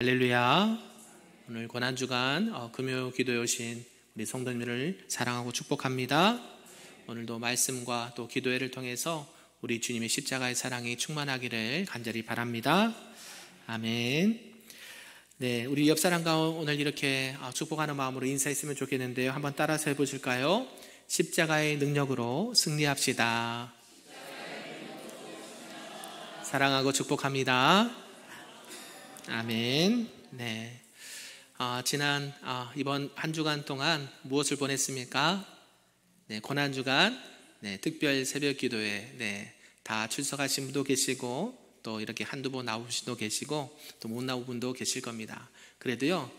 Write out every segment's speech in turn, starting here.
할렐루야. 오늘 고난주간 금요 기도에 오신 우리 성도님들을 사랑하고 축복합니다. 오늘도 말씀과 또 기도회를 통해서 우리 주님의 십자가의 사랑이 충만하기를 간절히 바랍니다. 아멘. 네, 우리 옆 사람과 오늘 이렇게 축복하는 마음으로 인사했으면 좋겠는데요. 한번 따라서 해보실까요? 십자가의 능력으로 승리합시다. 사랑하고 축복합니다. 아멘. 네. 이번 한 주간 동안 무엇을 보냈습니까? 네, 고난주간, 네, 특별 새벽 기도회, 네, 다 출석하신 분도 계시고, 또 이렇게 한두 번 나오신 분도 계시고, 또 못 나온 분도 계실 겁니다. 그래도요,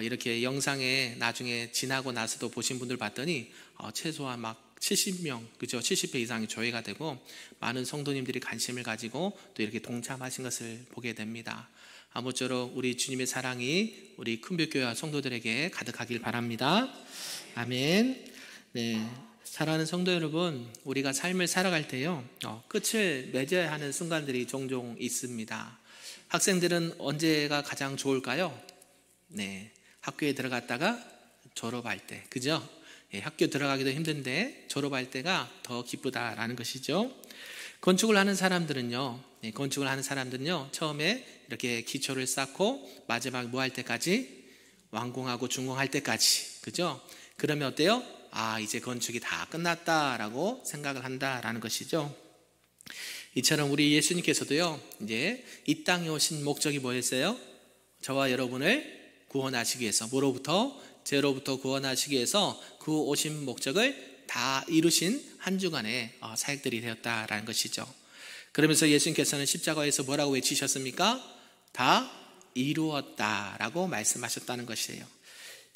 이렇게 영상에 나중에 지나고 나서도 보신 분들 봤더니, 최소한 막 70명, 그죠? 70회 이상이 조회가 되고, 많은 성도님들이 관심을 가지고, 또 이렇게 동참하신 것을 보게 됩니다. 아무쪼록 우리 주님의 사랑이 우리 큰별교회 성도들에게 가득하길 바랍니다. 아멘. 네, 사랑하는 성도 여러분, 우리가 삶을 살아갈 때요, 끝을 맺어야 하는 순간들이 종종 있습니다. 학생들은 언제가 가장 좋을까요? 네, 학교에 들어갔다가 졸업할 때, 그죠? 예, 학교 들어가기도 힘든데 졸업할 때가 더 기쁘다라는 것이죠. 건축을 하는 사람들은요, 처음에 이렇게 기초를 쌓고 마지막 뭐 할 때까지? 완공하고 준공할 때까지, 그죠? 그러면 어때요? 이제 건축이 다 끝났다라고 생각을 한다라는 것이죠. 이처럼 우리 예수님께서도요, 이제 이 땅에 오신 목적이 뭐였어요? 저와 여러분을 구원하시기 위해서, 뭐로부터? 죄로부터 구원하시기 위해서 그 오신 목적을 다 이루신 한 주간의 사역들이 되었다라는 것이죠. 그러면서 예수님께서는 십자가에서 뭐라고 외치셨습니까? 다 이루었다라고 말씀하셨다는 것이에요.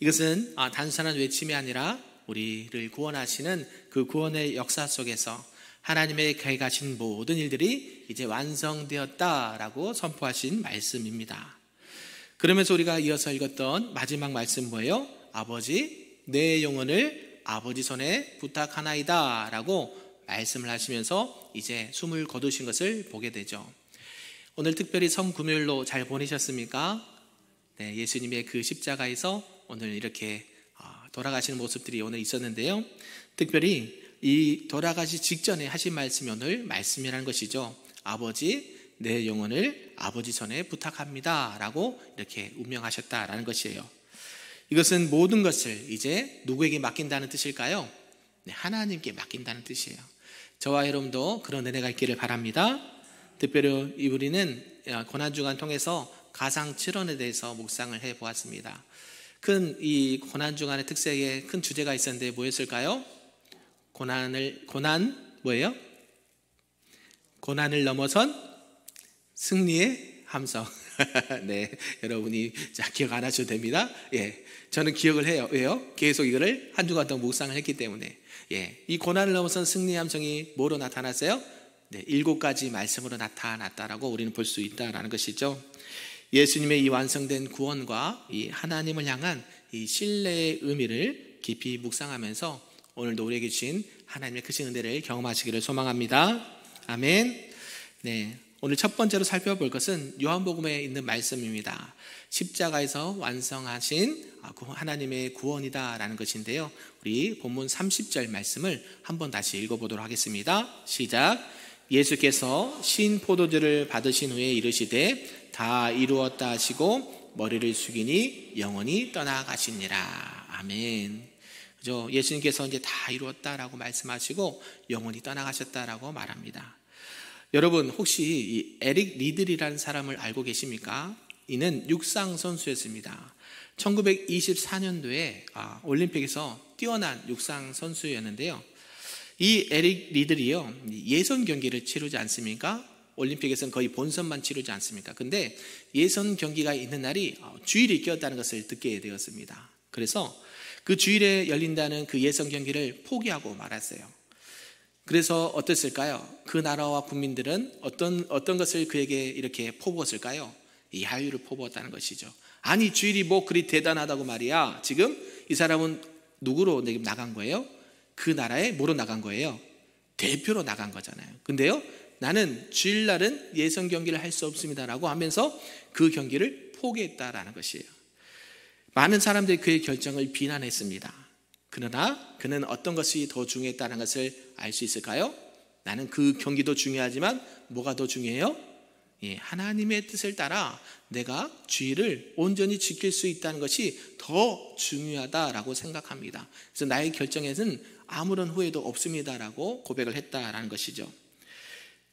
이것은 단순한 외침이 아니라 우리를 구원하시는 그 구원의 역사 속에서 하나님의 계획하신 모든 일들이 이제 완성되었다라고 선포하신 말씀입니다. 그러면서 우리가 이어서 읽었던 마지막 말씀 뭐예요? 아버지, 내 영혼을 아버지 손에 부탁하나이다 라고 말씀을 하시면서 이제 숨을 거두신 것을 보게 되죠. 오늘 특별히 성금요일로 잘 보내셨습니까? 네, 예수님의 그 십자가에서 오늘 이렇게 돌아가시는 모습들이 오늘 있었는데요. 특별히 이 돌아가시 직전에 하신 말씀이 오늘 말씀이라는 것이죠. 아버지, 내 영혼을 아버지 손에 부탁합니다 라고 이렇게 운명하셨다라는 것이에요. 이것은 모든 것을 이제 누구에게 맡긴다는 뜻일까요? 네, 하나님께 맡긴다는 뜻이에요. 저와 여러분도 그런 은혜가 있기를 바랍니다. 특별히 우리는 고난주간 통해서 가상칠언에 대해서 묵상을 해보았습니다. 이 고난주간의 특색에 큰 주제가 있었는데 뭐였을까요? 뭐예요? 고난을 넘어선 승리의 함성. 네, 여러분이 기억 안 하셔도 됩니다. 예, 저는 기억을 해요. 왜요? 계속 이거를 한 주간 동안 묵상을 했기 때문에. 예, 이 고난을 넘어선 승리의 함성이 뭐로 나타났어요? 네, 7가지 말씀으로 나타났다라고 우리는 볼 수 있다라는 것이죠. 예수님의 이 완성된 구원과 이 하나님을 향한 이 신뢰의 의미를 깊이 묵상하면서 오늘도 우리에게 주신 하나님의 크신 은혜를 경험하시기를 소망합니다. 아멘. 네, 오늘 첫 번째로 살펴볼 것은 요한복음에 있는 말씀입니다. 십자가에서 완성하신 하나님의 구원이다라는 것인데요. 우리 본문 30절 말씀을 한번 다시 읽어보도록 하겠습니다. 시작. 예수께서 신 포도주를 받으신 후에 이르시되 다 이루었다 하시고 머리를 숙이니 영원히 떠나가시니라. 아멘. 그죠? 예수님께서 이제 다 이루었다라고 말씀하시고 영원히 떠나가셨다라고 말합니다. 여러분, 혹시 이 에릭 리들이라는 사람을 알고 계십니까? 이는 육상 선수였습니다. 1924년도에 올림픽에서 뛰어난 육상 선수였는데요. 이 에릭 리들이요, 예선 경기를 치르지 않습니까? 올림픽에서는 거의 본선만 치르지 않습니까? 근데 예선 경기가 있는 날이 주일이 꼈다는 것을 듣게 되었습니다. 그래서 그 주일에 열린다는 그 예선 경기를 포기하고 말았어요. 그래서 어땠을까요? 그 나라와 국민들은 어떤 것을 그에게 이렇게 포부었을까요? 이 야유를 포부었다는 것이죠. 아니, 주일이 뭐 그리 대단하다고 말이야. 지금 이 사람은 누구로 나간 거예요? 그 나라에 뭐로 나간 거예요? 대표로 나간 거잖아요. 근데요, 나는 주일날은 예선 경기를 할 수 없습니다라고 하면서 그 경기를 포기했다라는 것이에요. 많은 사람들이 그의 결정을 비난했습니다. 그러나 그는 어떤 것이 더 중요했다는 것을 알 수 있을까요? 나는 그 경기도 중요하지만 뭐가 더 중요해요? 하나님의 뜻을 따라 내가 주의를 온전히 지킬 수 있다는 것이 더 중요하다라고 생각합니다. 그래서 나의 결정에는 아무런 후회도 없습니다라고 고백을 했다라는 것이죠.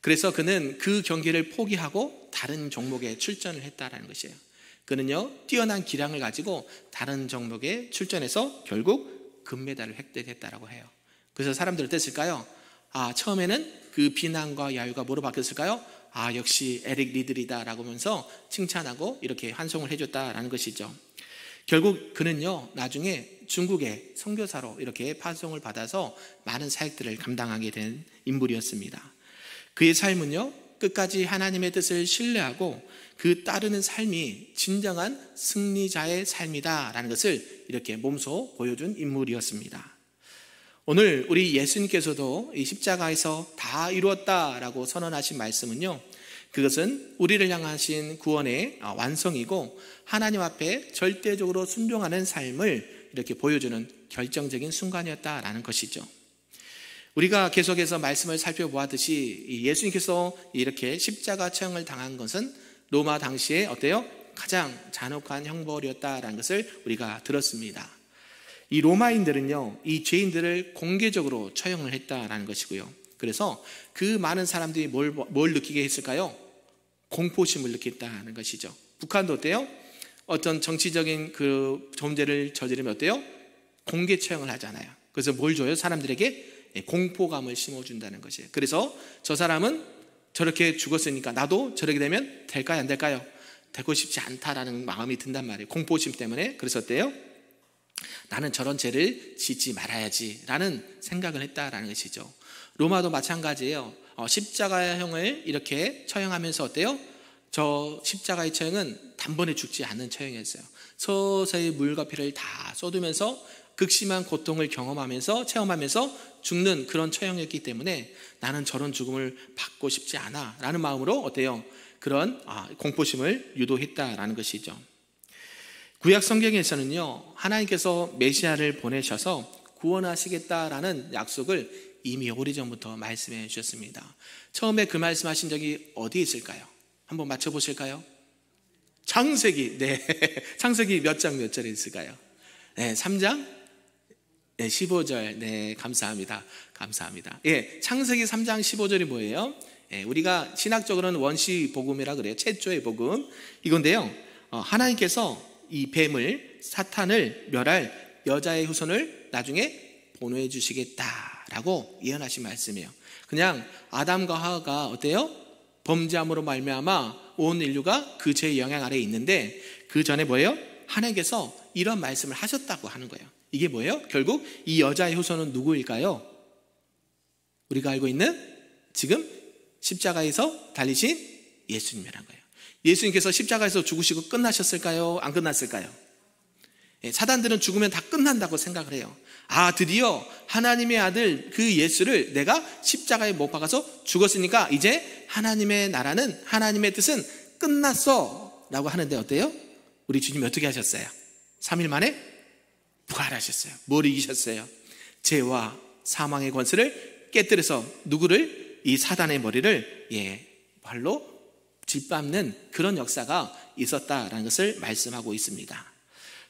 그래서 그는 그 경기를 포기하고 다른 종목에 출전을 했다라는 것이에요. 그는요, 뛰어난 기량을 가지고 다른 종목에 출전해서 결국 금메달을 획득했다라고 해요. 그래서 사람들은 어땠을까요? 처음에는 그 비난과 야유가 뭐로 바뀌었을까요? 역시 에릭 리들이다라고 하면서 칭찬하고 이렇게 환송을 해줬다라는 것이죠. 결국 그는요, 나중에 중국의 선교사로 이렇게 파송을 받아서 많은 사역들을 감당하게 된 인물이었습니다. 그의 삶은요, 끝까지 하나님의 뜻을 신뢰하고 그 따르는 삶이 진정한 승리자의 삶이다라는 것을 이렇게 몸소 보여준 인물이었습니다. 오늘 우리 예수님께서도 이 십자가에서 다 이루었다라고 선언하신 말씀은요, 그것은 우리를 향하신 구원의 완성이고 하나님 앞에 절대적으로 순종하는 삶을 이렇게 보여주는 결정적인 순간이었다라는 것이죠. 우리가 계속해서 말씀을 살펴보았듯이 예수님께서 이렇게 십자가 처형을 당한 것은 로마 당시에 어때요? 가장 잔혹한 형벌이었다라는 것을 우리가 들었습니다. 이 로마인들은요, 이 죄인들을 공개적으로 처형을 했다라는 것이고요. 그래서 그 많은 사람들이 뭘 느끼게 했을까요? 공포심을 느꼈다는 것이죠. 북한도 어때요? 어떤 정치적인 그 범죄를 저지르면 어때요? 공개 처형을 하잖아요. 그래서 뭘 줘요? 사람들에게 공포감을 심어준다는 것이에요. 그래서 저 사람은 저렇게 죽었으니까 나도 저렇게 되면 될까요? 안 될까요? 되고 싶지 않다라는 마음이 든단 말이에요. 공포심 때문에. 그래서 어때요? 나는 저런 죄를 짓지 말아야지 라는 생각을 했다라는 것이죠. 로마도 마찬가지예요. 십자가형을 이렇게 처형하면서 어때요? 저 십자가의 처형은 단번에 죽지 않는 처형이었어요. 서서히 물과 피를 다 쏟으면서 극심한 고통을 경험하면서 체험하면서 죽는 그런 처형이었기 때문에 나는 저런 죽음을 받고 싶지 않아 라는 마음으로 어때요? 그런 공포심을 유도했다라는 것이죠. 구약 성경에서는요, 하나님께서 메시아를 보내셔서 구원하시겠다라는 약속을 이미 오래전부터 말씀해 주셨습니다. 처음에 그 말씀하신 적이 어디에 있을까요? 한번 맞춰보실까요? 창세기, 창세기 몇 장 몇 절에 있을까요? 3장 15절. 감사합니다. 창세기 3장 15절이 뭐예요? 우리가 신학적으로는 원시 복음이라 그래요. 최초의 복음 이건데요, 하나님께서 이 뱀을, 사탄을 멸할 여자의 후손을 나중에 보내해 주시겠다라고 예언하신 말씀이에요. 그냥 아담과 하와가 어때요? 범죄함으로 말미암아 온 인류가 그 죄의 영향 아래에 있는데 그 전에 뭐예요? 하나님께서 이런 말씀을 하셨다고 하는 거예요. 이게 뭐예요? 결국 이 여자의 후손은 누구일까요? 우리가 알고 있는 지금 십자가에서 달리신 예수님이라는 거예요. 예수님께서 십자가에서 죽으시고 끝나셨을까요? 안 끝났을까요? 사단들은 죽으면 다 끝난다고 생각을 해요. 드디어 하나님의 아들 그 예수를 내가 십자가에 못 박아서 죽었으니까 이제 하나님의 나라는, 하나님의 뜻은 끝났어 라고 하는데 어때요? 우리 주님이 어떻게 하셨어요? 3일 만에 부활하셨어요. 뭘 이기셨어요? 죄와 사망의 권세를 깨뜨려서 누구를? 이 사단의 머리를 발로 짓밟는 그런 역사가 있었다라는 것을 말씀하고 있습니다.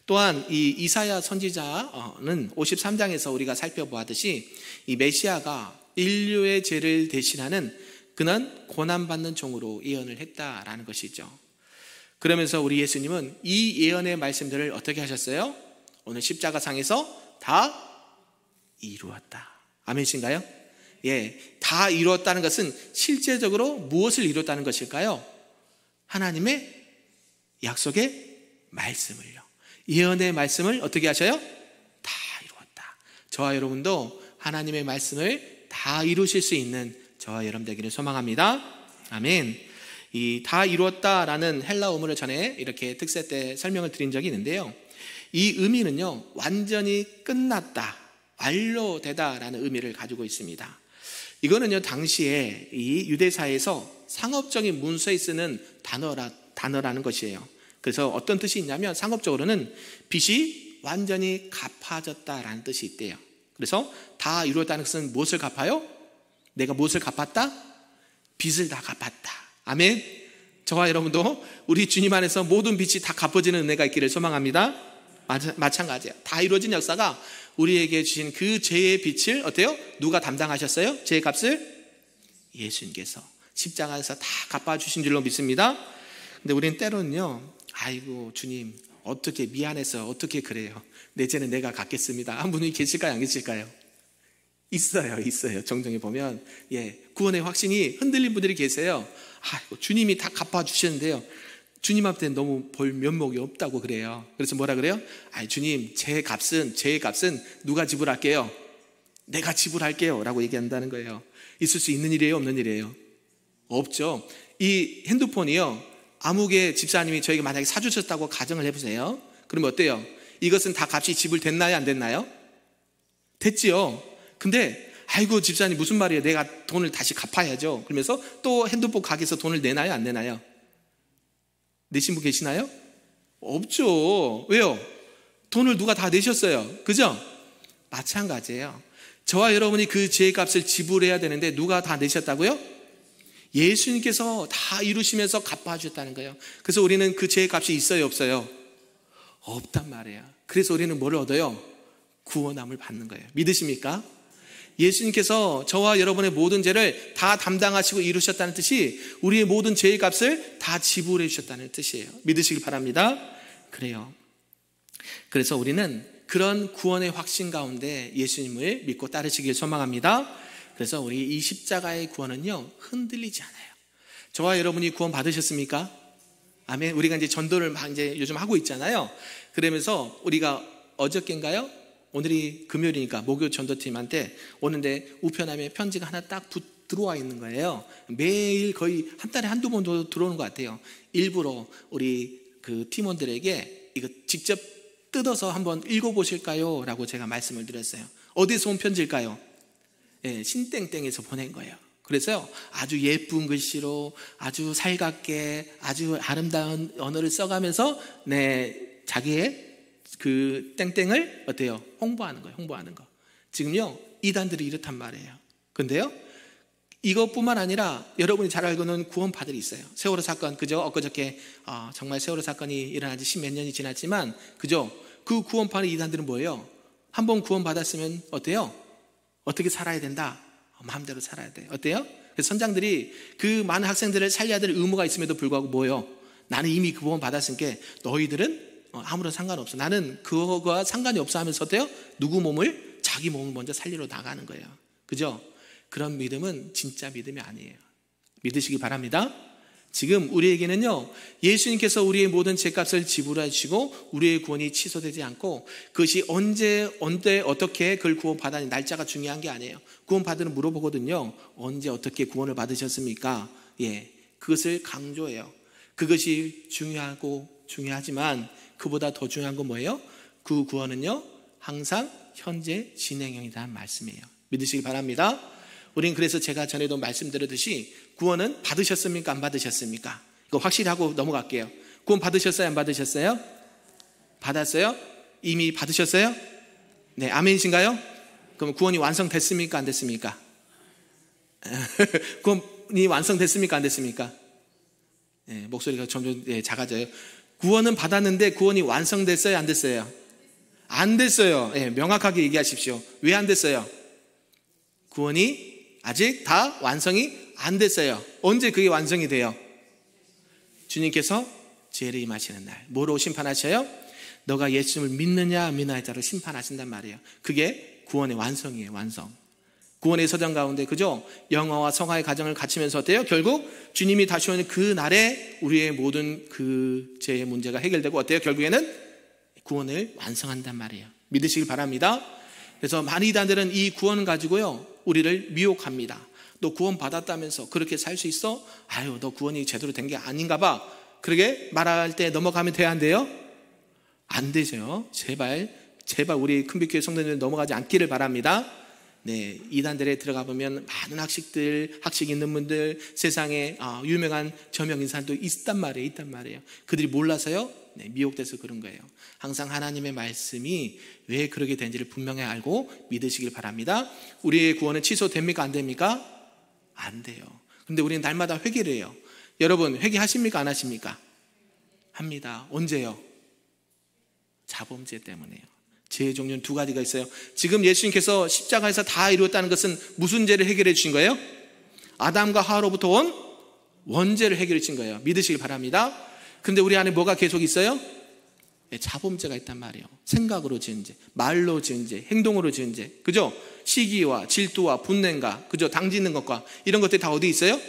또한 이 이사야 선지자는 53장에서 우리가 살펴보았듯이 이 메시아가 인류의 죄를 대신하는 그는 고난받는 종으로 예언을 했다라는 것이죠. 그러면서 우리 예수님은 이 예언의 말씀들을 어떻게 하셨어요? 오늘 십자가상에서 다 이루었다. 아멘이신가요? 다 이루었다는 것은 실제적으로 무엇을 이뤘다는 것일까요? 하나님의 약속의 말씀을요. 예언의 말씀을 어떻게 하셔요? 다 이루었다. 저와 여러분도 하나님의 말씀을 다 이루실 수 있는 저와 여러분 되기를 소망합니다. 아멘. 이 다 이루었다라는 헬라어문을 전에 이렇게 특세 때 설명을 드린 적이 있는데요, 이 의미는요, 완전히 끝났다, 완료되다라는 의미를 가지고 있습니다. 이거는요, 당시에 이 유대사에서 상업적인 문서에 쓰는 단어라는 것이에요. 그래서 어떤 뜻이 있냐면 상업적으로는 빚이 완전히 갚아졌다라는 뜻이 있대요. 그래서 다 이루었다는 것은 무엇을 갚아요? 내가 무엇을 갚았다? 빚을 다 갚았다. 아멘. 저와 여러분도 우리 주님 안에서 모든 빚이 다 갚아지는 은혜가 있기를 소망합니다. 마찬가지예요. 다 이루어진 역사가 우리에게 주신 그 죄의 빚을 어때요? 누가 담당하셨어요? 죄의 값을? 예수님께서 십자가에서 다 갚아주신 줄로 믿습니다. 근데 우리는 때로는요, 아이고 주님 어떻게 미안해서 어떻게 그래요? 내 죄는 내가 갚겠습니다. 한 분이 계실까요? 안 계실까요? 있어요. 정정해 보면 구원의 확신이 흔들린 분들이 계세요. 아이고 주님이 다 갚아주시는데요, 주님 앞에 너무 볼 면목이 없다고 그래요. 그래서 뭐라 그래요? 주님 죄의 값은 누가 지불할게요? 내가 지불할게요 라고 얘기한다는 거예요. 있을 수 있는 일이에요? 없는 일이에요? 없죠. 이 핸드폰이요, 아무개 집사님이 저에게 만약에 사주셨다고 가정을 해보세요. 그러면 어때요? 이것은 다 값이 지불됐나요? 안 됐나요? 됐지요. 근데 아이고 집사님 무슨 말이에요? 내가 돈을 다시 갚아야죠. 그러면서 또 핸드폰 가게에서 돈을 내나요? 안 내나요? 내신 분 계시나요? 없죠. 왜요? 돈을 누가 다 내셨어요. 그죠? 마찬가지예요. 저와 여러분이 그 죄의 값을 지불해야 되는데 누가 다 내셨다고요? 예수님께서 다 이루시면서 갚아주셨다는 거예요. 그래서 우리는 그 죄의 값이 있어요? 없어요? 없단 말이에요. 그래서 우리는 뭘 얻어요? 구원함을 받는 거예요. 믿으십니까? 예수님께서 저와 여러분의 모든 죄를 다 담당하시고 이루셨다는 뜻이 우리의 모든 죄의 값을 다 지불해 주셨다는 뜻이에요. 믿으시길 바랍니다. 그래요. 그래서 우리는 그런 구원의 확신 가운데 예수님을 믿고 따르시길 소망합니다. 그래서 우리 이 십자가의 구원은요, 흔들리지 않아요. 저와 여러분이 구원 받으셨습니까? 아멘. 우리가 이제 전도를 막 이제 요즘 하고 있잖아요. 그러면서 우리가 어저께인가요? 오늘이 금요일이니까 목요 전도팀한테 오는데 우편함에 편지가 하나 딱 들어와 있는 거예요. 매일 거의 한 달에 한두 번 정도 들어오는 것 같아요. 일부러 우리 그 팀원들에게 이거 직접 뜯어서 한번 읽어보실까요? 라고 제가 말씀을 드렸어요. 어디서 온 편지일까요? 신땡땡에서 보낸 거예요. 그래서 아주 예쁜 글씨로 아주 살갑게 아주 아름다운 언어를 써가면서 자기의 그 땡땡을 어때요? 홍보하는 거예요. 홍보하는 거. 지금요, 이단들이 이렇단 말이에요. 근데요, 이것뿐만 아니라 여러분이 잘 알고 있는 구원파들이 있어요. 세월호 사건, 그죠? 엊그저께 정말 세월호 사건이 일어난 지 10몇 년이 지났지만, 그죠? 그 구원파는 이단들은 뭐예요? 한번 구원받았으면 어때요? 어떻게 살아야 된다? 마음대로 살아야 돼. 어때요? 그래서 선장들이 그 많은 학생들을 살려야 될 의무가 있음에도 불구하고 뭐예요? 나는 이미 구원 받았으니까 너희들은 아무런 상관없어. 나는 그거와 상관이 없어 하면서 어때요? 자기 몸을 먼저 살리러 나가는 거예요. 그죠? 그런 믿음은 진짜 믿음이 아니에요. 믿으시기 바랍니다. 지금 우리에게는요, 예수님께서 우리의 모든 죄값을 지불해 주시고 우리의 구원이 취소되지 않고 그것이 언제 어떻게 그걸 구원받았니 날짜가 중요한 게 아니에요. 구원받으면 물어보거든요. 언제 어떻게 구원을 받으셨습니까? 그것을 강조해요. 그것이 중요하지만 그보다 더 중요한 건 뭐예요? 그 구원은요, 항상 현재 진행형이라는 말씀이에요. 믿으시기 바랍니다. 우린 그래서 제가 전에도 말씀드렸듯이 구원은 받으셨습니까? 안 받으셨습니까? 이거 확실히 하고 넘어갈게요. 구원 받으셨어요? 안 받으셨어요? 받았어요? 이미 받으셨어요? 네, 아멘이신가요? 그럼 구원이 완성됐습니까? 안 됐습니까? 구원이 완성됐습니까? 안 됐습니까? 네, 목소리가 점점 작아져요. 구원은 받았는데 구원이 완성됐어요? 안 됐어요? 안 됐어요. 명확하게 얘기하십시오. 왜 안 됐어요? 구원이 아직 다 완성이 안 됐어요. 언제 그게 완성이 돼요? 주님께서 죄를 임하시는 날. 뭐로 심판하셔요? 너가 예수님을 믿느냐 안 믿느냐에 따라 심판하신단 말이에요. 그게 구원의 완성이에요. 완성. 구원의 서정 가운데, 그죠? 영화와 성화의 과정을 갖추면서 어때요? 결국 주님이 다시 오는 그 날에 우리의 모든 그 죄의 문제가 해결되고 어때요? 결국에는 구원을 완성한단 말이에요. 믿으시길 바랍니다. 그래서 많은 이단들은 이 구원을 가지고요, 우리를 미혹합니다. 너 구원 받았다면서 그렇게 살 수 있어? 아유, 너 구원이 제대로 된 게 아닌가 봐. 그러게 말할 때 넘어가면 돼야 안 돼요? 안 되죠. 제발 우리 큰빛교회 성도님들 넘어가지 않기를 바랍니다. 네, 이단들에 들어가 보면 많은 학식 있는 분들, 세상에 유명한 저명 인사도 있단 말이에요. 그들이 몰라서요, 네, 미혹돼서 그런 거예요. 항상 하나님의 말씀이 왜 그렇게 된지를 분명히 알고 믿으시길 바랍니다. 우리의 구원은 취소됩니까? 안 됩니까? 안 돼요. 근데 우리는 날마다 회개를 해요. 여러분, 회개하십니까? 안 하십니까? 합니다. 언제요? 자범죄 때문에요. 죄의 종류는 두 가지가 있어요. 지금 예수님께서 십자가에서 다 이루었다는 것은 무슨 죄를 해결해 주신 거예요? 아담과 하와로부터 온 원죄를 해결해 주신 거예요. 믿으시길 바랍니다. 근데 우리 안에 뭐가 계속 있어요? 자범죄가 있단 말이에요. 생각으로 지은 죄, 말로 지은 죄, 행동으로 지은 죄, 그죠? 시기와 질투와 분냄과, 그죠? 당짓는 것과 이런 것들이 다 어디 있어요?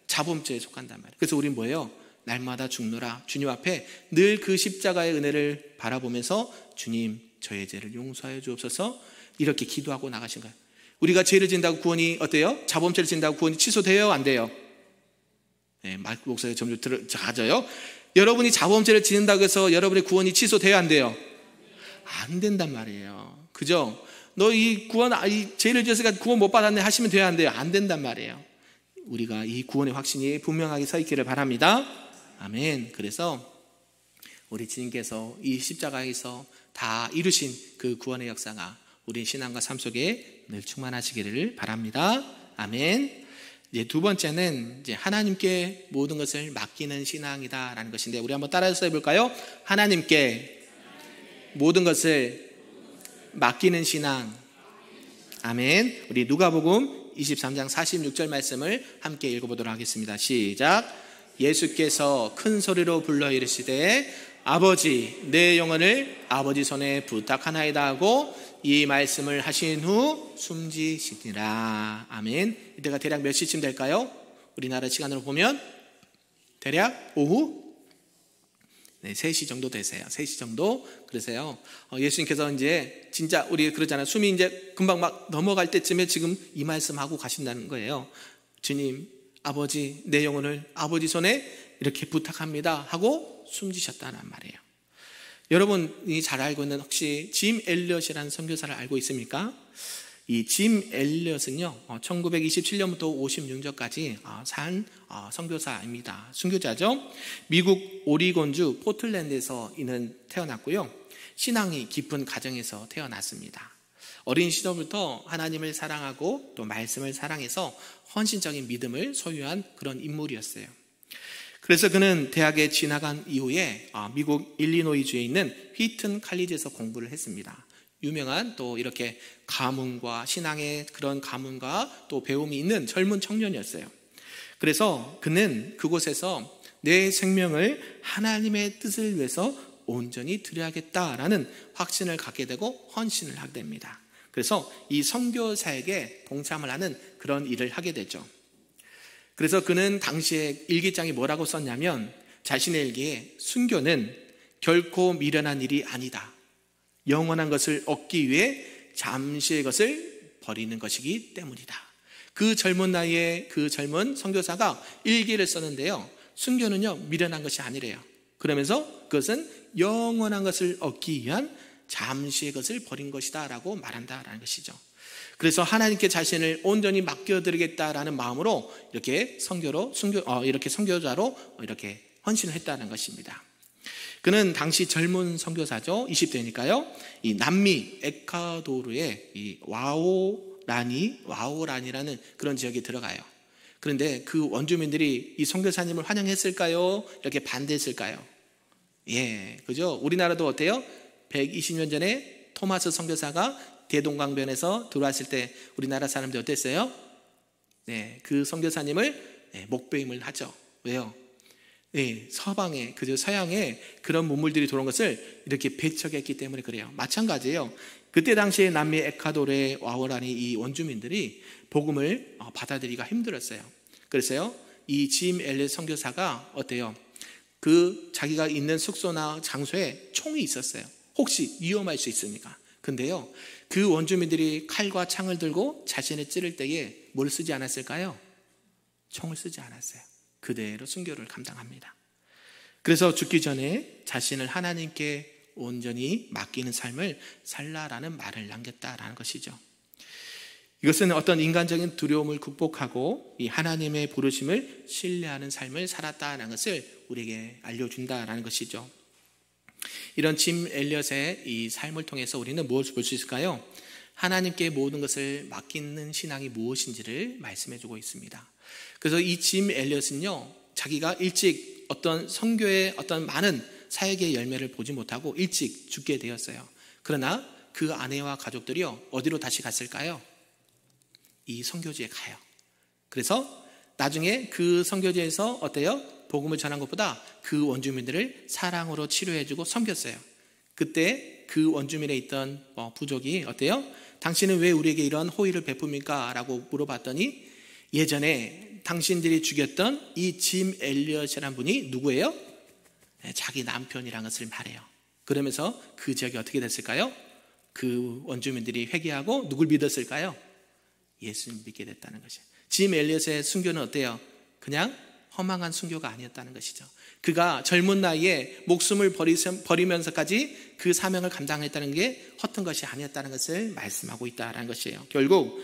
자범죄에 속한단 말이에요. 그래서 우린 뭐예요? 날마다 죽노라 주님 앞에 늘 그 십자가의 은혜를 바라보면서 주님, 저의 죄를 용서하여 주옵소서, 이렇게 기도하고 나가신 거예요. 우리가 죄를 지은다고 구원이 어때요? 자범죄를 지은다고 구원이 취소돼요? 안 돼요? 네, 마이크 목소리가 점점 작아져요. 여러분이 자범죄를 지은다고 해서 여러분의 구원이 취소돼요? 안 돼요? 안 된단 말이에요. 그죠? 너 이 죄를 지었으니까 구원 못 받았네 하시면 돼요? 안 돼요? 안 된단 말이에요. 우리가 이 구원의 확신이 분명하게 서 있기를 바랍니다. 아멘. 그래서 우리 주님께서 이 십자가에서 다 이루신 그 구원의 역사가 우리 신앙과 삶 속에 늘 충만하시기를 바랍니다. 아멘. 이제 두 번째는 이제 하나님께 모든 것을 맡기는 신앙이다라는 것인데, 우리 한번 따라서 해볼까요? 하나님께 모든 것을 맡기는 신앙. 아멘. 우리 누가복음 23장 46절 말씀을 함께 읽어보도록 하겠습니다. 시작. 예수께서 큰 소리로 불러 이르시되 아버지, 내 영혼을 아버지 손에 부탁하나이다 하고 이 말씀을 하신 후 숨지시니라. 아멘. 이때가 대략 몇 시쯤 될까요? 우리나라 시간으로 보면 대략 오후 3시 정도 되세요. 3시 정도. 그래서요, 예수님께서 이제 진짜 우리 그러잖아요. 숨이 이제 금방 막 넘어갈 때쯤에 지금 이 말씀하고 가신다는 거예요. 주님, 아버지, 내 영혼을 아버지 손에 이렇게 부탁합니다 하고 숨지셨다는 말이에요. 여러분이 잘 알고 있는 혹시 짐 엘리엇이라는 선교사를 알고 있습니까? 이 짐 엘리엇은요, 1927년부터 56년까지 산 선교사입니다. 순교자죠. 미국 오리곤주 포틀랜드에서 이는 태어났고요, 신앙이 깊은 가정에서 태어났습니다. 어린 시절부터 하나님을 사랑하고 또 말씀을 사랑해서 헌신적인 믿음을 소유한 그런 인물이었어요. 그래서 그는 대학에 진학한 이후에 미국 일리노이주에 있는 휘튼 칼리지에서 공부를 했습니다. 유명한 또 이렇게 가문과 신앙의 그런 가문과 또 배움이 있는 젊은 청년이었어요. 그래서 그는 그곳에서 내 생명을 하나님의 뜻을 위해서 온전히 드려야겠다라는 확신을 갖게 되고 헌신을 하게 됩니다. 그래서 이 선교사에게 동참을 하는 그런 일을 하게 되죠. 그래서 그는 당시에 일기장에 뭐라고 썼냐면, 자신의 일기에 순교는 결코 미련한 일이 아니다. 영원한 것을 얻기 위해 잠시의 것을 버리는 것이기 때문이다. 그 젊은 나이에 그 젊은 선교사가 일기를 썼는데요, 순교는요 미련한 것이 아니래요. 그러면서 그것은 영원한 것을 얻기 위한 잠시의 것을 버린 것이다 라고 말한다라는 것이죠. 그래서 하나님께 자신을 온전히 맡겨드리겠다라는 마음으로 이렇게 이렇게 선교자로 이렇게 헌신을 했다는 것입니다. 그는 당시 젊은 선교사죠. 20대니까요. 이 남미 에콰도르의 이 와오란이라는 그런 지역에 들어가요. 그런데 그 원주민들이 이 선교사님을 환영했을까요? 이렇게 반대했을까요? 예, 그죠? 우리나라도 어때요? 120년 전에 토마스 선교사가 대동강변에서 들어왔을 때 우리나라 사람들이 어땠어요? 네, 그 선교사님을 목배임을 하죠. 왜요? 네, 서방에, 그죠? 서양에 그런 문물들이 들어온 것을 이렇게 배척했기 때문에 그래요. 마찬가지예요. 그때 당시에 남미 에콰도르의 와오라니 이 원주민들이 복음을 받아들이기가 힘들었어요. 그래서요, 이 짐 엘리엇 선교사가 어때요? 그 자기가 있는 숙소나 장소에 총이 있었어요. 혹시 위험할 수 있으니까. 근데요, 그 원주민들이 칼과 창을 들고 자신을 찌를 때에 뭘 쓰지 않았을까요? 총을 쓰지 않았어요. 그대로 순교를 감당합니다. 그래서 죽기 전에 자신을 하나님께 온전히 맡기는 삶을 살라라는 말을 남겼다라는 것이죠. 이것은 어떤 인간적인 두려움을 극복하고 이 하나님의 부르심을 신뢰하는 삶을 살았다는 것을 우리에게 알려준다라는 것이죠. 이런 짐 엘리엇의 이 삶을 통해서 우리는 무엇을 볼 수 있을까요? 하나님께 모든 것을 맡기는 신앙이 무엇인지를 말씀해주고 있습니다. 그래서 이 짐 엘리엇은요, 자기가 일찍 어떤 선교의 어떤 많은 사역의 열매를 보지 못하고 일찍 죽게 되었어요. 그러나 그 아내와 가족들이요, 어디로 다시 갔을까요? 이 선교지에 가요. 그래서 나중에 그 선교지에서 어때요? 복음을 전한 것보다 그 원주민들을 사랑으로 치료해주고 섬겼어요. 그때 그 원주민에 있던 부족이 어때요? 당신은 왜 우리에게 이런 호의를 베풉니까? 라고 물어봤더니 예전에 당신들이 죽였던 이 짐 엘리엇이라는 분이 누구예요? 자기 남편이라는 것을 말해요. 그러면서 그 지역이 어떻게 됐을까요? 그 원주민들이 회개하고 누굴 믿었을까요? 예수님 믿게 됐다는 것이에요. 짐 엘리엇의 순교는 어때요? 그냥 허망한 순교가 아니었다는 것이죠. 그가 젊은 나이에 목숨을 버리면서까지 그 사명을 감당했다는 게 헛된 것이 아니었다는 것을 말씀하고 있다는 것이에요. 결국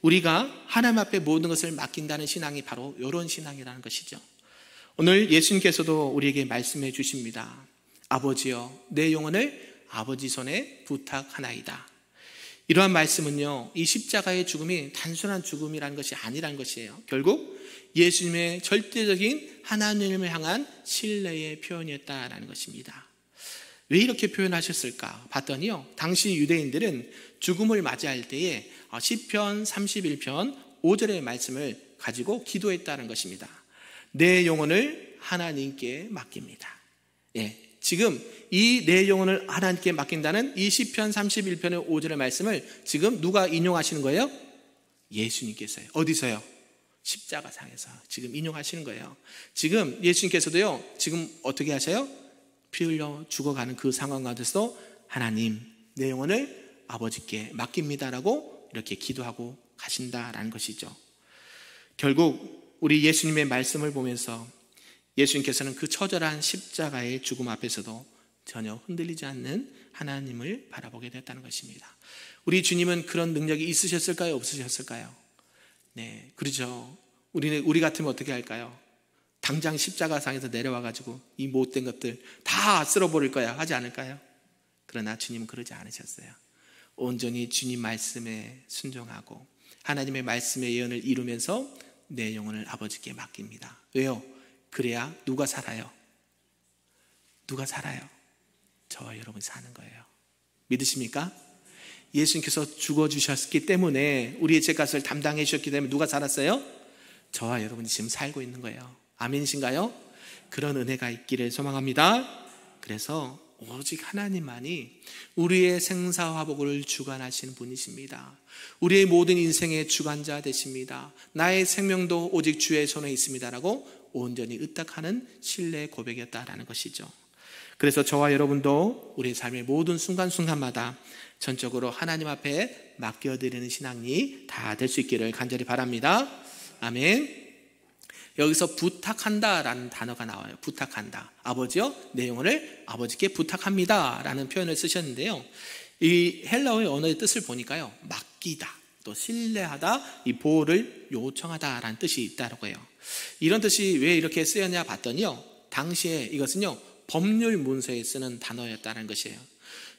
우리가 하나님 앞에 모든 것을 맡긴다는 신앙이 바로 이런 신앙이라는 것이죠. 오늘 예수님께서도 우리에게 말씀해 주십니다. 아버지여, 내 영혼을 아버지 손에 부탁하나이다. 이러한 말씀은요, 이 십자가의 죽음이 단순한 죽음이라는 것이 아니라는 것이에요. 결국 예수님의 절대적인 하나님을 향한 신뢰의 표현이었다라는 것입니다. 왜 이렇게 표현하셨을까 봤더니요, 당시 유대인들은 죽음을 맞이할 때에 시편 31편 5절의 말씀을 가지고 기도했다는 것입니다. 내 영혼을 하나님께 맡깁니다. 예, 지금 이 내 영혼을 하나님께 맡긴다는 이 시편 31편의 5절의 말씀을 지금 누가 인용하시는 거예요? 예수님께서요. 어디서요? 십자가상에서 지금 인용하시는 거예요. 지금 예수님께서도요, 지금 어떻게 하셔요? 피 흘려 죽어가는 그 상황 가운데서 하나님, 내 영혼을 아버지께 맡깁니다라고 이렇게 기도하고 가신다라는 것이죠. 결국 우리 예수님의 말씀을 보면서 예수님께서는 그 처절한 십자가의 죽음 앞에서도 전혀 흔들리지 않는 하나님을 바라보게 됐다는 것입니다. 우리 주님은 그런 능력이 있으셨을까요? 없으셨을까요? 네, 그렇죠. 우리 같으면 어떻게 할까요? 당장 십자가상에서 내려와가지고 이 못된 것들 다 쓸어버릴 거야 하지 않을까요? 그러나 주님은 그러지 않으셨어요. 온전히 주님 말씀에 순종하고 하나님의 말씀의 예언을 이루면서 내 영혼을 아버지께 맡깁니다. 왜요? 그래야 누가 살아요? 누가 살아요? 저와 여러분이 사는 거예요. 믿으십니까? 예수님께서 죽어주셨기 때문에 우리의 죄값을 담당해 주셨기 때문에 누가 살았어요? 저와 여러분이 지금 살고 있는 거예요. 아멘이신가요? 그런 은혜가 있기를 소망합니다. 그래서 오직 하나님만이 우리의 생사화복을 주관하시는 분이십니다. 우리의 모든 인생의 주관자 되십니다. 나의 생명도 오직 주의 손에 있습니다라고 온전히 의탁하는 신뢰의 고백이었다라는 것이죠. 그래서 저와 여러분도 우리의 삶의 모든 순간순간마다 전적으로 하나님 앞에 맡겨드리는 신앙이 다 될 수 있기를 간절히 바랍니다. 아멘. 여기서 부탁한다라는 단어가 나와요. 부탁한다. 아버지요, 내 영혼을 아버지께 부탁합니다 라는 표현을 쓰셨는데요, 이 헬라어의 언어의 뜻을 보니까요, 맡기다, 또 신뢰하다, 이 보호를 요청하다라는 뜻이 있다고 해요. 이런 뜻이 왜 이렇게 쓰였냐 봤더니요, 당시에 이것은요, 법률 문서에 쓰는 단어였다는 것이에요.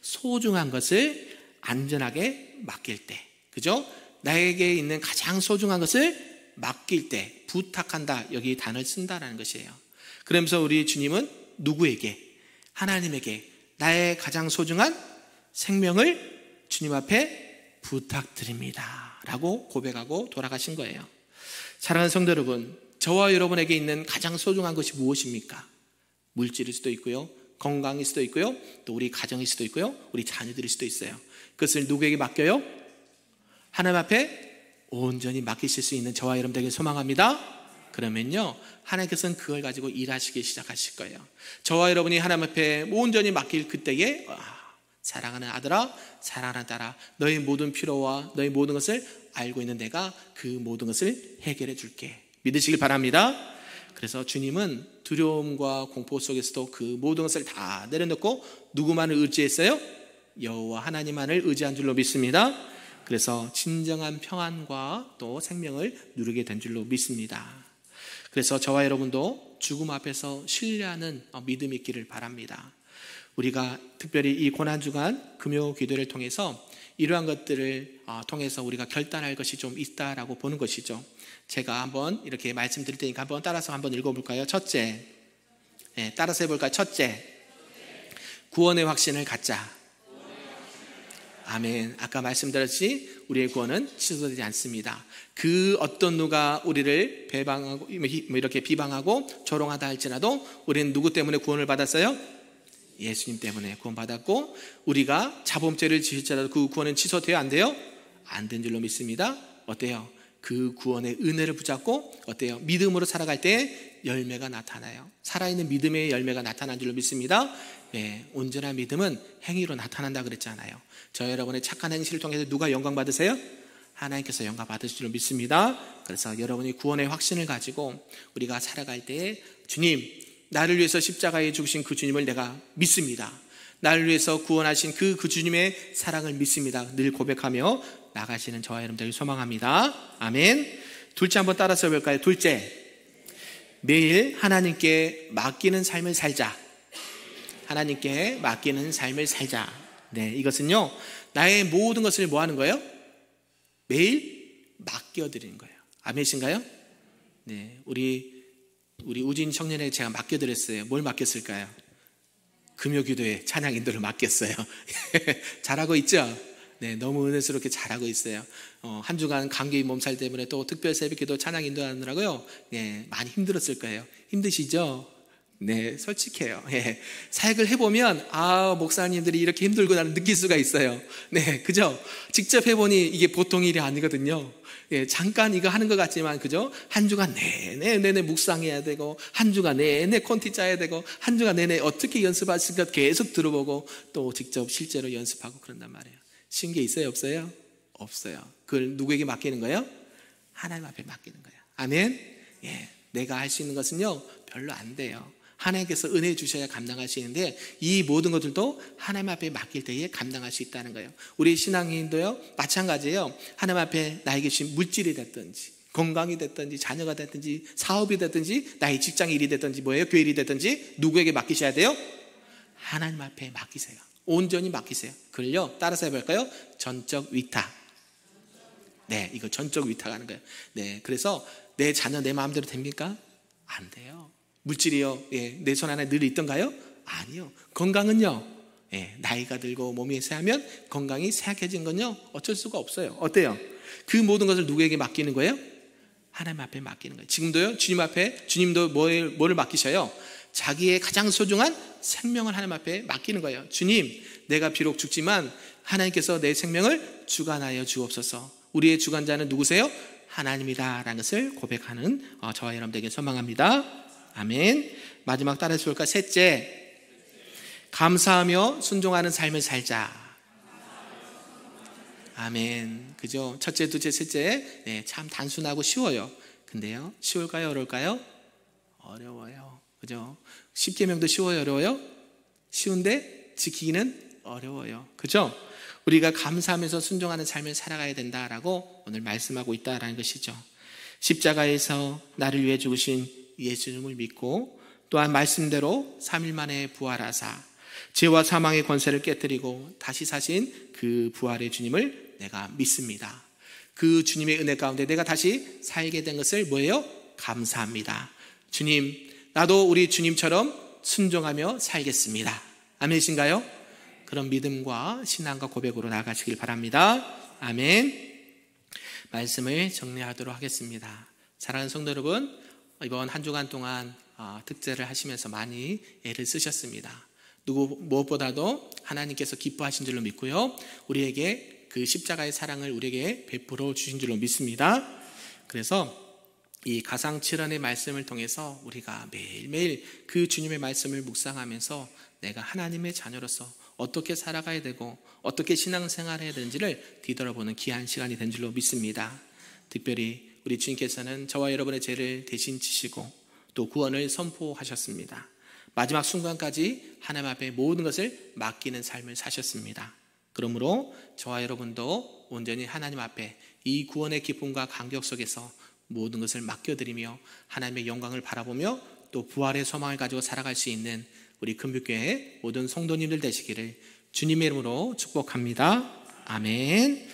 소중한 것을 안전하게 맡길 때, 그죠? 나에게 있는 가장 소중한 것을 맡길 때 부탁한다, 여기 단어를 쓴다라는 것이에요. 그러면서 우리 주님은 누구에게? 하나님에게 나의 가장 소중한 생명을 주님 앞에 부탁드립니다 라고 고백하고 돌아가신 거예요. 사랑하는 성도 여러분, 저와 여러분에게 있는 가장 소중한 것이 무엇입니까? 물질일 수도 있고요, 건강일 수도 있고요, 또 우리 가정일 수도 있고요, 우리 자녀들일 수도 있어요. 그것을 누구에게 맡겨요? 하나님 앞에 온전히 맡기실 수 있는 저와 여러분들에게 소망합니다. 그러면요, 하나님께서는 그걸 가지고 일하시기 시작하실 거예요. 저와 여러분이 하나님 앞에 온전히 맡길 그때에 사랑하는 아들아, 사랑하는 딸아, 너의 모든 필요와 너의 모든 것을 알고 있는 내가 그 모든 것을 해결해 줄게. 믿으시길 바랍니다. 그래서 주님은 두려움과 공포 속에서도 그 모든 것을 다 내려놓고 누구만을 의지했어요? 여호와 하나님만을 의지한 줄로 믿습니다. 그래서 진정한 평안과 또 생명을 누리게 된 줄로 믿습니다. 그래서 저와 여러분도 죽음 앞에서 신뢰하는 믿음이 있기를 바랍니다. 우리가 특별히 이 고난주간 금요 기도를 통해서 이러한 것들을 통해서 우리가 결단할 것이 좀 있다라고 보는 것이죠. 제가 한번 이렇게 말씀드릴 테니까 한번 따라서 한번 읽어볼까요? 첫째, 따라서 해볼까요? 첫째, 구원의 확신을 갖자. 아멘. 아까 말씀드렸듯이 우리의 구원은 취소되지 않습니다. 그 어떤 누가 우리를 배방하고 이렇게 비방하고 조롱하다 할지라도 우리는 누구 때문에 구원을 받았어요? 예수님 때문에 구원받았고, 우리가 자범죄를 지을지라도 그 구원은 취소돼요? 안 돼요? 안 된 줄로 믿습니다. 어때요? 그 구원의 은혜를 붙잡고 어때요? 믿음으로 살아갈 때 열매가 나타나요. 살아있는 믿음의 열매가 나타난 줄로 믿습니다. 온전한 믿음은 행위로 나타난다 그랬잖아요. 저 여러분의 착한 행실을 통해서 누가 영광 받으세요? 하나님께서 영광 받으실 줄 믿습니다. 그래서 여러분이 구원의 확신을 가지고 우리가 살아갈 때 주님, 나를 위해서 십자가에 죽으신 그 주님을 내가 믿습니다. 나를 위해서 구원하신 그 주님의 사랑을 믿습니다. 늘 고백하며 나가시는 저와 여러분들을 소망합니다. 아멘. 둘째 한번 따라서 볼까요? 둘째, 매일 하나님께 맡기는 삶을 살자. 하나님께 맡기는 삶을 살자. 이것은요, 나의 모든 것을 뭐 하는 거예요? 매일 맡겨드리는 거예요. 아멘이신가요? 우리 우진 청년에게 제가 맡겨드렸어요. 뭘 맡겼을까요? 금요기도에 찬양 인도를 맡겼어요. 잘하고 있죠? 너무 은혜스럽게 잘하고 있어요. 한 주간 감기 몸살 때문에 또 특별 새벽기도 찬양 인도하느라고요. 많이 힘들었을 거예요. 힘드시죠? 솔직해요. 사역을 해보면 목사님들이 이렇게 힘들구나 느낄 수가 있어요. 그죠? 직접 해보니 이게 보통 일이 아니거든요. 잠깐 이거 하는 것 같지만, 그죠? 한 주간 내내 묵상해야 되고, 한 주간 내내 콘티 짜야 되고, 한 주간 내내 어떻게 연습하실까 계속 들어보고, 또 직접 실제로 연습하고 그런단 말이에요. 쉬운 게 있어요? 없어요? 없어요. 그걸 누구에게 맡기는 거예요? 하나님 앞에 맡기는 거예요. 아멘? 내가 할 수 있는 것은요, 별로 안 돼요. 하나님께서 은혜 주셔야 감당할 수 있는데, 이 모든 것들도 하나님 앞에 맡길 때에 감당할 수 있다는 거예요. 우리 신앙인도요, 마찬가지예요. 하나님 앞에 나에게 주신 물질이 됐든지, 건강이 됐든지, 자녀가 됐든지, 사업이 됐든지, 나의 직장 일이 됐든지, 뭐예요? 교회 일이 됐든지, 누구에게 맡기셔야 돼요? 하나님 앞에 맡기세요. 온전히 맡기세요. 그걸요, 따라서 해볼까요? 전적 위탁. 이거 전적 위탁하는 거예요. 그래서 내 자녀 내 마음대로 됩니까? 안 돼요. 물질이요, 내 손 안에 늘 있던가요? 아니요. 건강은요, 나이가 들고 몸이 쇠하면 건강이 쇠약해진 건요, 어쩔 수가 없어요. 어때요? 그 모든 것을 누구에게 맡기는 거예요? 하나님 앞에 맡기는 거예요. 지금도요, 주님 앞에, 주님도 뭐를 맡기셔요? 자기의 가장 소중한 생명을 하나님 앞에 맡기는 거예요. 주님, 내가 비록 죽지만 하나님께서 내 생명을 주관하여 주옵소서. 우리의 주관자는 누구세요? 하나님이다 라는 것을 고백하는 저와 여러분들에게 소망합니다. 아멘. 마지막 따라서 볼까? 셋째, 감사하며 순종하는 삶을 살자. 아멘. 그죠? 첫째, 둘째, 셋째, 참 단순하고 쉬워요. 근데요, 쉬울까요? 어려울까요? 어려워요. 그죠? 십계명도 쉬워요? 어려워요? 쉬운데 지키기는 어려워요. 그죠? 우리가 감사하면서 순종하는 삶을 살아가야 된다라고 오늘 말씀하고 있다라는 것이죠. 십자가에서 나를 위해 죽으신 예수님을 믿고, 또한 말씀대로 3일 만에 부활하사 죄와 사망의 권세를 깨뜨리고 다시 사신 그 부활의 주님을 내가 믿습니다. 그 주님의 은혜 가운데 내가 다시 살게 된 것을 뭐예요? 감사합니다. 주님, 나도 우리 주님처럼 순종하며 살겠습니다. 아멘이신가요? 그런 믿음과 신앙과 고백으로 나아가시길 바랍니다. 아멘. 말씀을 정리하도록 하겠습니다. 사랑하는 성도 여러분, 이번 한 주간 동안 특제를 하시면서 많이 애를 쓰셨습니다. 무엇보다도 하나님께서 기뻐하신 줄로 믿고요, 우리에게 그 십자가의 사랑을 우리에게 베풀어 주신 줄로 믿습니다. 그래서 이 가상칠언의 말씀을 통해서 우리가 매일매일 그 주님의 말씀을 묵상하면서 내가 하나님의 자녀로서 어떻게 살아가야 되고 어떻게 신앙생활을 해야 되는지를 뒤돌아보는 귀한 시간이 된 줄로 믿습니다. 특별히 우리 주님께서는 저와 여러분의 죄를 대신 지시고 또 구원을 선포하셨습니다. 마지막 순간까지 하나님 앞에 모든 것을 맡기는 삶을 사셨습니다. 그러므로 저와 여러분도 온전히 하나님 앞에 이 구원의 기쁨과 감격 속에서 모든 것을 맡겨드리며 하나님의 영광을 바라보며 또 부활의 소망을 가지고 살아갈 수 있는 우리 금빛교회 모든 성도님들 되시기를 주님의 이름으로 축복합니다. 아멘.